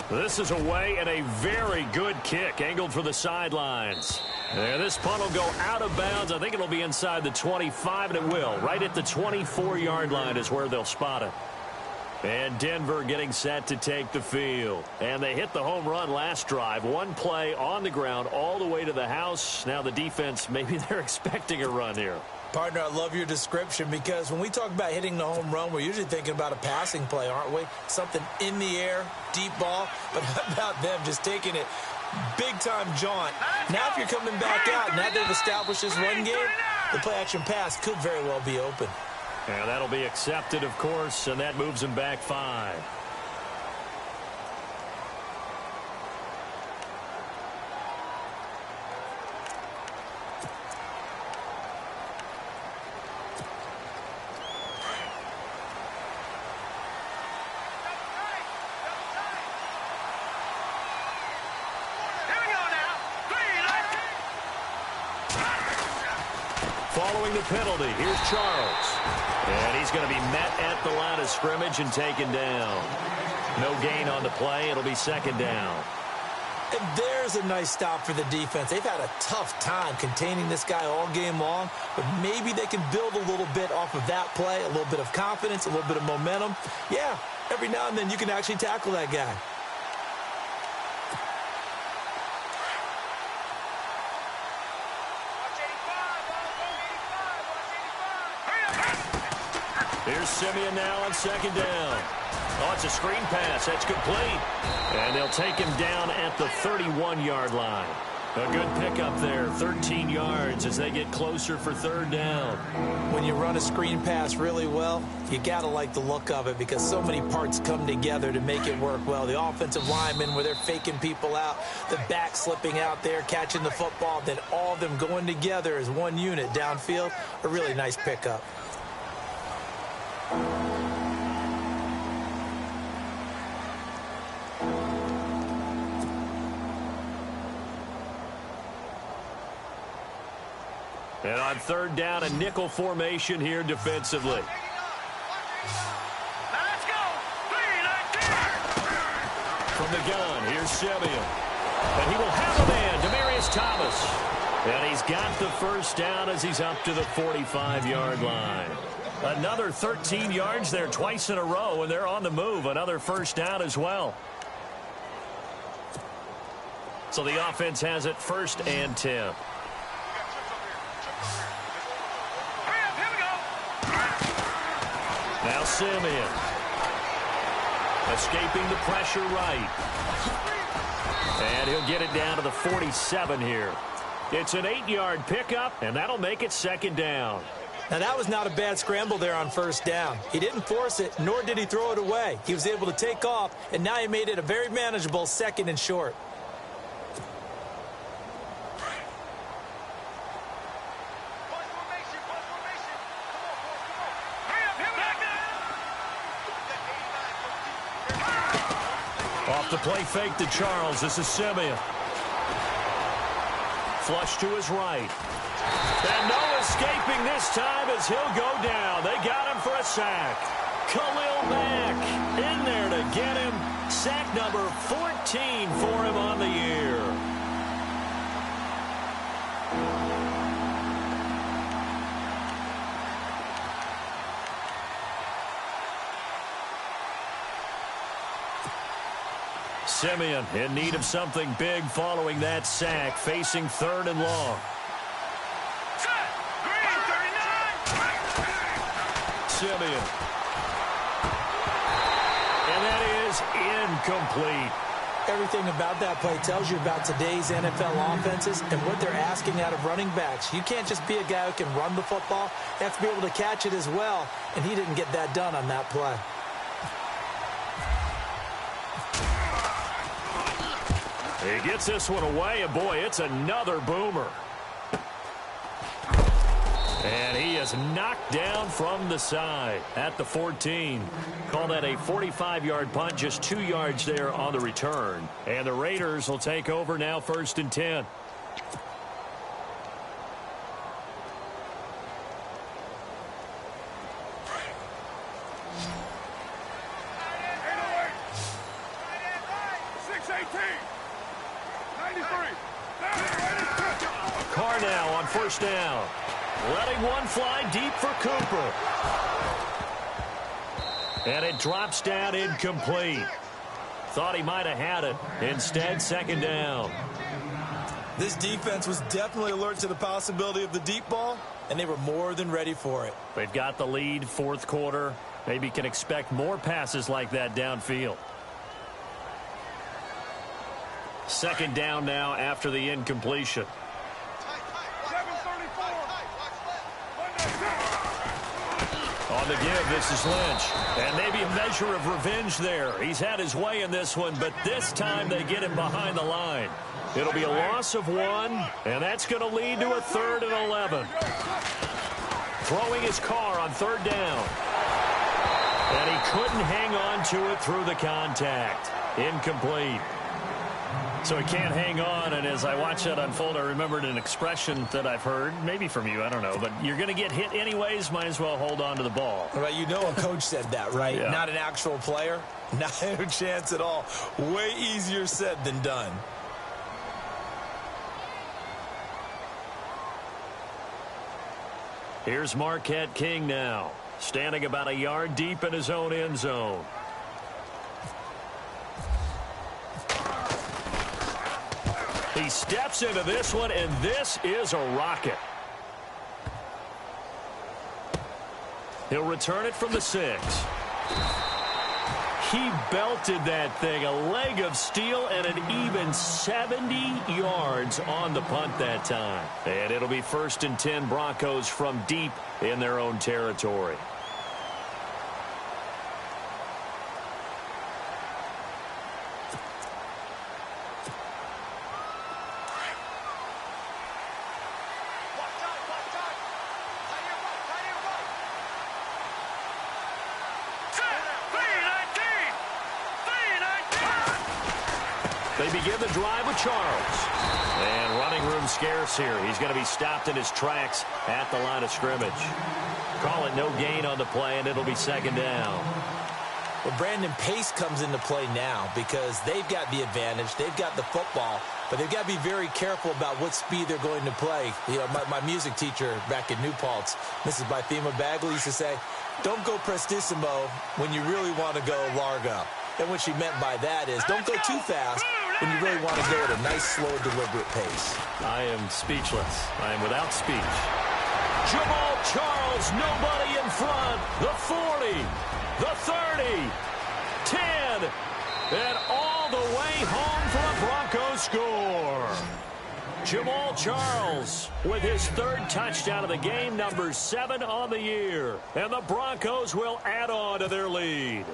This is away and a very good kick angled for the sidelines. And this punt will go out of bounds. I think it'll be inside the 25, and it will. Right at the 24-yard line is where they'll spot it. And Denver getting set to take the field. And they hit the home run last drive. 1 play on the ground all the way to the house. Now the defense, maybe they're expecting a run here. Partner, I love your description because when we talk about hitting the home run, we're usually thinking about a passing play, aren't we? Something in the air, deep ball. But how about them just taking it big-time jaunt? Now if you're coming back out, now they've established this run game, the play-action pass could very well be open. And that'll be accepted, of course, and that moves him back 5. Following the penalty, here's Charles. And he's going to be met at the line of scrimmage and taken down. No gain on the play. It'll be 2nd down. And there's a nice stop for the defense. They've had a tough time containing this guy all game long, but maybe they can build a little bit off of that play, a little bit of confidence, a little bit of momentum. Yeah, every now and then you can actually tackle that guy. Here's Simeon now on 2nd down. Oh, it's a screen pass. That's complete. And they'll take him down at the 31-yard line. A good pickup there, 13 yards as they get closer for 3rd down. When you run a screen pass really well, you got to like the look of it because so many parts come together to make it work well. The offensive linemen where they're faking people out, the back slipping out there, catching the football, then all of them going together as one unit downfield, a really nice pickup. And on 3rd down, a nickel formation here defensively. Let's go. From the gun, here's Simeon. And he will have a man, Demaryius Thomas. And he's got the 1st down as he's up to the 45-yard line. Another 13 yards there twice in a row, and they're on the move. Another 1st down as well. So the offense has it 1st and 10. Now Simeon. Escaping the pressure right. And he'll get it down to the 47 here. It's an 8-yard pickup, and that'll make it 2nd down. Now, that was not a bad scramble there on 1st down. He didn't force it, nor did he throw it away. He was able to take off, and now he made it a very manageable 2nd and short. Off the play fake to Charles. This is Simeon. Flush to his right. And no escaping this time as he'll go down. They got him for a sack. Khalil Mack in there to get him. Sack number 14 for him on the year. Simeon in need of something big following that sack, facing 3rd and long. Simeon. And is incomplete. Everything about that play tells you about today's NFL offenses and what they're asking out of running backs. You can't just be a guy who can run the football. You have to be able to catch it as well, and he didn't get that done on that play. He gets this one away, and boy, it's another boomer. And he is knocked down from the side at the 14. Call that a 45-yard punt, just 2 yards there on the return. And the Raiders will take over now, 1st and 10. Carr now on 1st down. Letting one fly deep for Cooper. And it drops down incomplete. Thought he might have had it. Instead, 2nd down. This defense was definitely alert to the possibility of the deep ball, and they were more than ready for it. They've got the lead, 4th quarter. Maybe can expect more passes like that downfield. 2nd down now after the incompletion. On the give, this is Lynch. And maybe a measure of revenge there. He's had his way in this one, but this time they get him behind the line. It'll be a loss of 1, and that's going to lead to a 3rd and 11. Throwing his Carr on 3rd down. And he couldn't hang on to it through the contact. Incomplete. So he can't hang on, and as I watch that unfold, I remembered an expression that I've heard, maybe from you, I don't know, but you're going to get hit anyways, might as well hold on to the ball. Right, you know a coach said that, right? Yeah. Not an actual player. Not a chance at all. Way easier said than done. Here's Marquette King now, standing about a yard deep in his own end zone. He steps into this one, and this is a rocket. He'll return it from the 6. He belted that thing, a leg of steel, and an even 70 yards on the punt that time. And it'll be 1st and 10 Broncos from deep in their own territory. They begin the drive with Charles. And running room scarce here. He's going to be stopped in his tracks at the line of scrimmage. Call it no gain on the play, and it'll be 2nd down. Well, Brandon, pace comes into play now because they've got the advantage. They've got the football, but they've got to be very careful about what speed they're going to play. You know, my music teacher back in New Paltz, Mrs. Bythema Bagley, used to say, don't go prestissimo when you really want to go largo. And what she meant by that is don't go too fast when you really want to go at a nice, slow, deliberate pace. I am speechless. I am without speech. Jamal Charles, nobody in front. The 40, the 30, 10, and all the way home for a Broncos score. Jamal Charles with his 3rd touchdown of the game, number 7 on the year. And the Broncos will add on to their lead.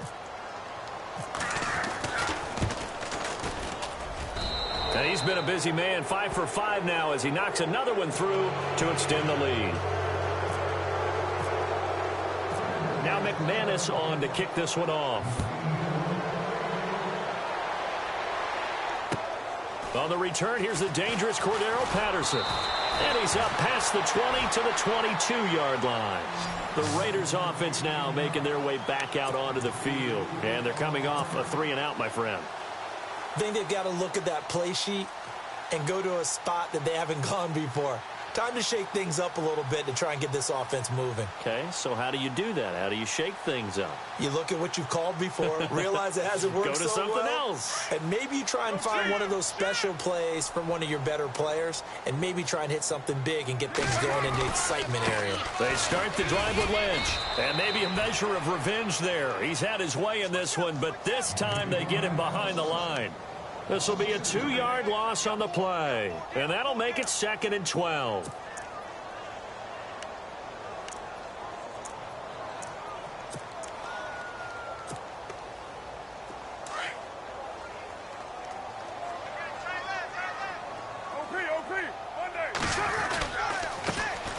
And he's been a busy man, 5 for 5 now as he knocks another one through to extend the lead. Now McManus on to kick this one off. On the return, here's the dangerous Cordero Patterson. And he's up past the 20 to the 22-yard line. The Raiders offense now making their way back out onto the field. And they're coming off a 3-and-out, my friend. I think they've got to look at that play sheet and go to a spot that they haven't gone before. Time to shake things up a little bit to try and get this offense moving. Okay, so how do you do that? How do you shake things up? You look at what you've called before, realize it hasn't worked Go to so something well, else. and maybe you try and find one of those special plays from one of your better players, and maybe try and hit something big and get things going in the excitement area. They start the drive with Lynch, and maybe a measure of revenge there. He's had his way in this one, but this time they get him behind the line. This will be a 2-yard loss on the play, and that'll make it 2nd and 12.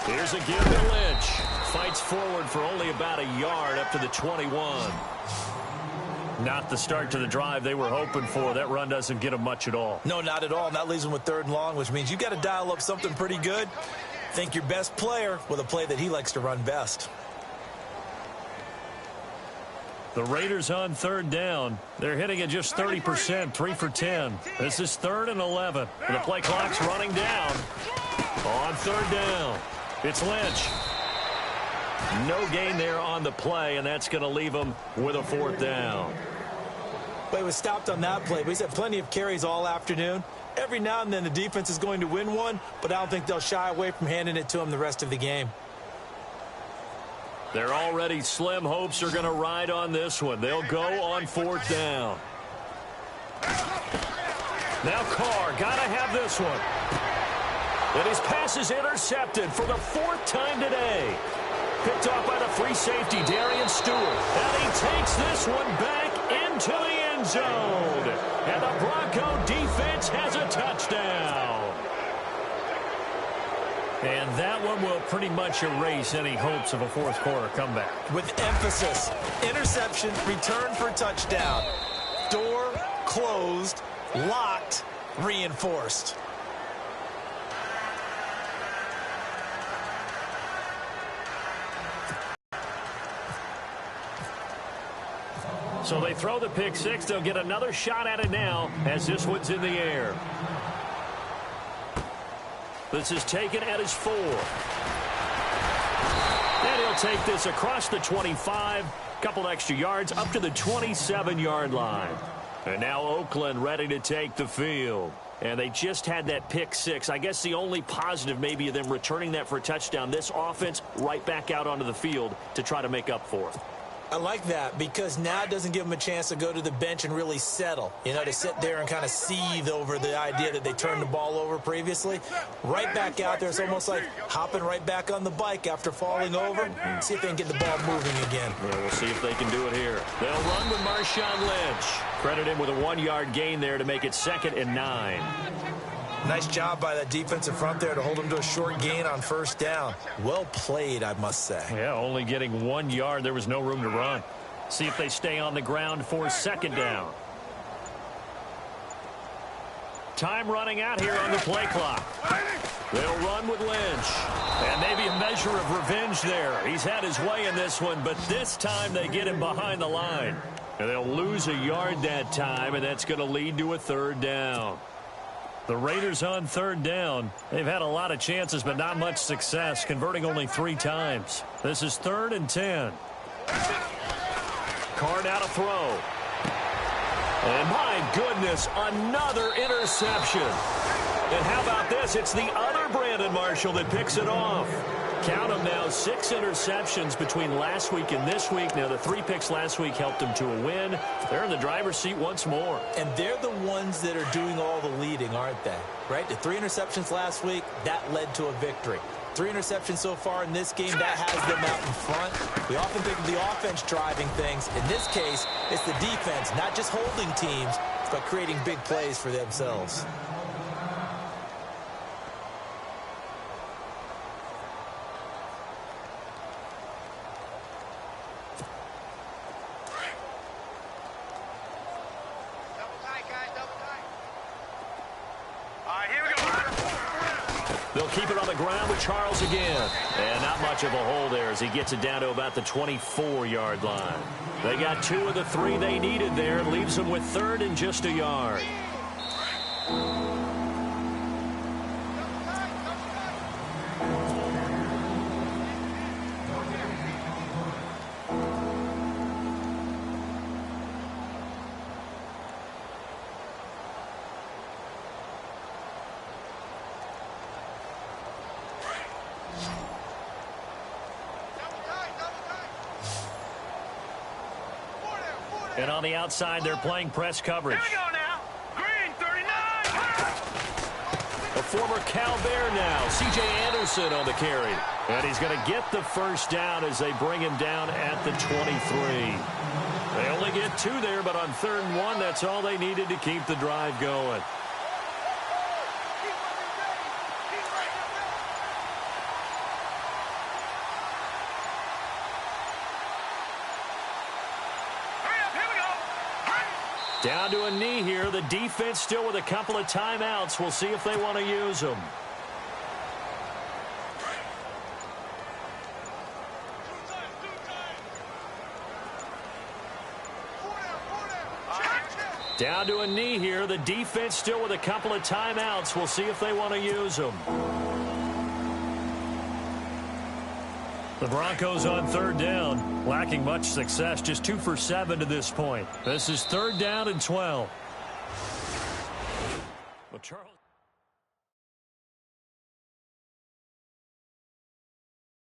Here's a give to Lynch. Fights forward for only about a yard up to the 21. Not the start to the drive they were hoping for. That run doesn't get them much at all. No, not at all. And that leaves them with 3rd and long, which means you got to dial up something pretty good. Think your best player with a play that he likes to run best. The Raiders on 3rd down. They're hitting at just 30%, 3 for 10. This is 3rd and 11. And the play clock's running down. On 3rd down, it's Lynch. No gain there on the play, and that's going to leave them with a 4th down. Well, he was stopped on that play, but he's had plenty of carries all afternoon. Every now and then the defense is going to win one, but I don't think they'll shy away from handing it to him the rest of the game. Their already slim hopes are going to ride on this one. They'll go on 4th down. Now Carr, got to have this one. And his pass is intercepted for the 4th time today. Picked off by the free safety, Darian Stewart. And he takes this one back into the end zone. And the Bronco defense has a touchdown. And that one will pretty much erase any hopes of a 4th quarter comeback. With emphasis, interception, return for touchdown. Door closed, locked, reinforced. So they throw the pick 6. They'll get another shot at it now as this one's in the air. This is taken at his 4. And he'll take this across the 25. Couple extra yards up to the 27-yard line. And now Oakland ready to take the field. And they just had that pick 6. I guess the only positive maybe of them returning that for a touchdown. This offense right back out onto the field to try to make up for it. I like that because now it doesn't give them a chance to go to the bench and really settle, to sit there and kind of seethe over the idea that they turned the ball over previously. Right back out there, it's almost like hopping right back on the bike after falling over. See if they can get the ball moving again. Well, we'll see if they can do it here. They'll run with Marshawn Lynch. Credit him with a 1-yard gain there to make it 2nd and 9. Nice job by that defensive front there to hold them to a short gain on 1st down. Well played, I must say. Yeah, only getting 1 yard. There was no room to run. See if they stay on the ground for 2nd down. Time running out here on the play clock. They'll run with Lynch. And maybe a measure of revenge there. He's had his way in this one, but this time they get him behind the line. And they'll lose a yard that time, and that's going to lead to a 3rd down. The Raiders on 3rd down. They've had a lot of chances, but not much success, converting only 3 times. This is 3rd and 10. Carr now to throw. And my goodness, another interception. And how about this? It's the other Brandon Marshall that picks it off. Count them now, 6 interceptions between last week and this week. Now, the 3 picks last week helped them to a win. They're in the driver's seat once more. And they're the ones that are doing all the leading, aren't they? Right? The 3 interceptions last week, that led to a victory. 3 interceptions so far in this game, that has them out in front. We often think of the offense driving things. In this case, it's the defense, not just holding teams, but creating big plays for themselves. They'll keep it on the ground with Charles again. And not much of a hole there as he gets it down to about the 24-yard line. They got 2 of the 3 they needed there. Leaves them with 3rd and just a yard. And on the outside, they're playing press coverage. Here we go now. Green 39. A former Cal Bear now, C.J. Anderson on the carry. And he's going to get the first down as they bring him down at the 23. They only get 2 there, but on 3rd and 1, that's all they needed to keep the drive going. Down to a knee here. The defense still with a couple of timeouts. We'll see if they want to use them. Down to a knee here. The defense still with a couple of timeouts. We'll see if they want to use them. The Broncos on 3rd down, lacking much success, just 2 for 7 to this point. This is 3rd down and 12. Well, Charles.